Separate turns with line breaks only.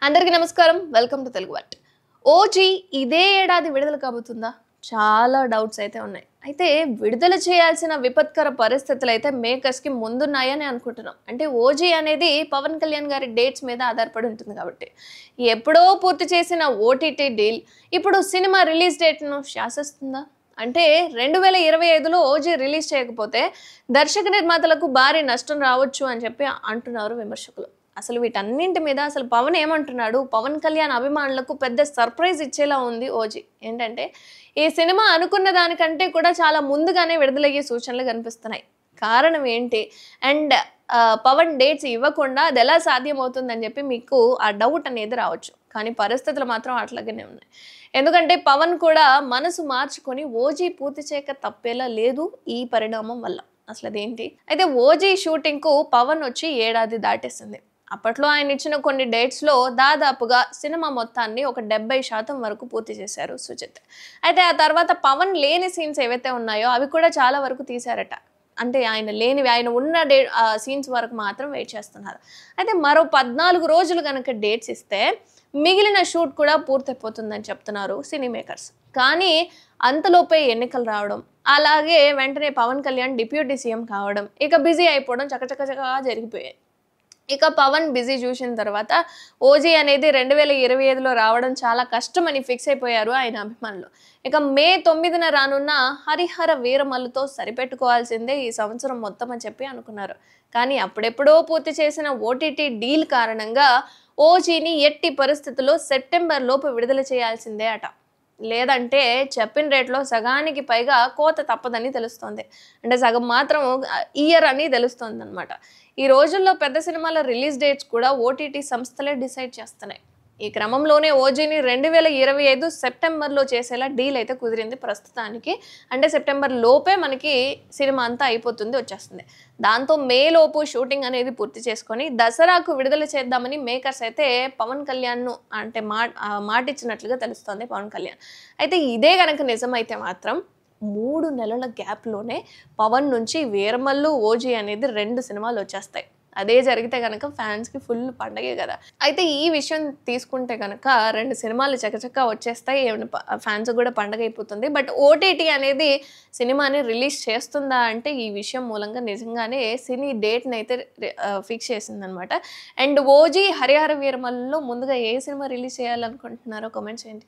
అందరికీ నమస్కారం. Welcome to Telugu what. OG ఇదే ఏడాది విడుదల కాబోతుందా? చాలా డౌట్స్ అయితే ఉన్నాయి. అయితే విడుదల చేయాల్సిన విపత్కర పరిస్థితులు అయితే మేకర్స్‌కి ముందున్నాయని అనుకుంటున్నాం. అంటే ఓజీ అనేది పవన్ కళ్యాణ్ గారి డేట్స్ మీద ఆధారపడి ఉంటుంది కాబట్టి. ఎప్పుడో పూర్తి చేసిన ఓటీటీ డీల్ ఇప్పుడు సినిమా రిలీజ్ డేట్‌ను శాసిస్తుందా? అంటే 2025లో ఓజీ రిలీజ్ చేయకపోతే దర్శక నిర్మాతలకు భారీ నష్టం రావచ్చు అని చెప్పి అంటున్నారు విమర్శకులు. అసలు వీటన్నింటి మీద అసలు పవన్ ఏమంటున్నాడు? పవన్ కళ్యాణ్ అభిమానులకు పెద్ద సర్ప్రైజ్ ఇచ్చేలా ఉంది ఓజీ. ఏంటంటే, ఈ సినిమా అనుకున్న దానికంటే కూడా చాలా ముందుగానే విడుదలయ్యే సూచనలు కనిపిస్తున్నాయి. కారణం ఏంటి? అండ్ పవన్ డేట్స్ ఇవ్వకుండా అదెలా సాధ్యమవుతుందని చెప్పి మీకు ఆ డౌట్ అనేది రావచ్చు. కానీ పరిస్థితులు మాత్రం అట్లాగనే ఉన్నాయి. ఎందుకంటే పవన్ కూడా మనసు మార్చుకొని ఓజీ పూర్తి చేయక తప్పేలా లేదు ఈ పరిణామం వల్ల. అసలదేంటి? అయితే ఓజీ షూటింగ్‌కు పవన్ వచ్చి ఏడాది దాటేసింది. అప్పట్లో ఆయన ఇచ్చిన కొన్ని డేట్స్‌లో దాదాపుగా సినిమా మొత్తాన్ని ఒక 70% వరకు పూర్తి చేశారు సుజిత్. అయితే ఆ తర్వాత పవన్ లేని సీన్స్ ఏవైతే ఉన్నాయో అవి కూడా చాలా వరకు తీశారట. అంటే ఆయన లేనివి ఆయన ఉన్న సీన్స్ వరకు మాత్రం వెయిట్ చేస్తున్నారు. అయితే మరో 14 రోజులు గనక డేట్స్ ఇస్తే మిగిలిన షూట్ కూడా పూర్తయిపోతుందని చెప్తున్నారు సినీ మేకర్స్. కానీ అంతలోపే ఎన్నికలు రావడం, అలాగే వెంటనే పవన్ కళ్యాణ్ డిప్యూటీ సీఎం కావడం, ఇక బిజీ అయిపోవడం చకచకచకా జరిగిపోయాయి. ఇక పవన్ బిజీ చూసిన తర్వాత ఓజీ అనేది 2025లో రావడం చాలా కష్టమని ఫిక్స్ అయిపోయారు ఆయన అభిమానులు. ఇక మే 9న రానున్న హరిహర వీరమల్లుతో సరిపెట్టుకోవాల్సిందే ఈ సంవత్సరం మొత్తం అని చెప్పి అనుకున్నారు. కానీ అప్పుడెప్పుడో పూర్తి చేసిన ఓటీటీ డీల్ కారణంగా ఓజీని ఎట్టి పరిస్థితుల్లో సెప్టెంబర్ లోపు విడుదల చేయాల్సిందే అట. లేదంటే చెప్పిన రేట్లో సగానికి పైగా కోత తప్పదని తెలుస్తోంది. అంటే సగం మాత్రం ఇయర్ అని తెలుస్తోందనమాట. ఈ రోజుల్లో పెద్ద సినిమాల రిలీజ్ డేట్స్ కూడా ఓటీటీ సంస్థలే డిసైడ్ చేస్తున్నాయి. ఈ క్రమంలోనే ఓజీని 2025 సెప్టెంబర్లో చేసేలా డీల్ అయితే కుదిరింది ప్రస్తుతానికి. అంటే సెప్టెంబర్ లోపే మనకి సినిమా అంతా అయిపోతుంది, వచ్చేస్తుంది. దాంతో మే లోపు షూటింగ్ అనేది పూర్తి చేసుకొని దసరాకు విడుదల చేద్దామని మేకర్స్ అయితే పవన్ కళ్యాణ్ను అంటే మాటిచ్చినట్లుగా తెలుస్తోంది పవన్ కళ్యాణ్. అయితే ఇదే గనక నిజమైతే మాత్రం 3 నెలల గ్యాప్‌లోనే పవన్ నుంచి వీరమల్లు, ఓజీ అనేది 2 సినిమాలు వచ్చేస్తాయి. అదే జరిగితే గనక ఫ్యాన్స్‌కి ఫుల్ పండగే గదా! అయితే ఈ విషయం తీసుకుంటే గనక 2 సినిమాలు చకచకా వచ్చేస్తాయి. ఫ్యాన్స్ కూడా పండగ అయిపోతుంది. బట్ ఓటీటీ అనేది సినిమాని రిలీజ్ చేస్తుందా అంటే ఈ విషయం మూలంగా నిజంగానే సినీ డేట్‌నైతే ఫిక్స్ చేసిందనమాట. అండ్ ఓజీ, హరిహర వీరమల్లులో ముందుగా ఏ సినిమా రిలీజ్ చేయాలనుకుంటున్నారో కామెంట్ చేయండి.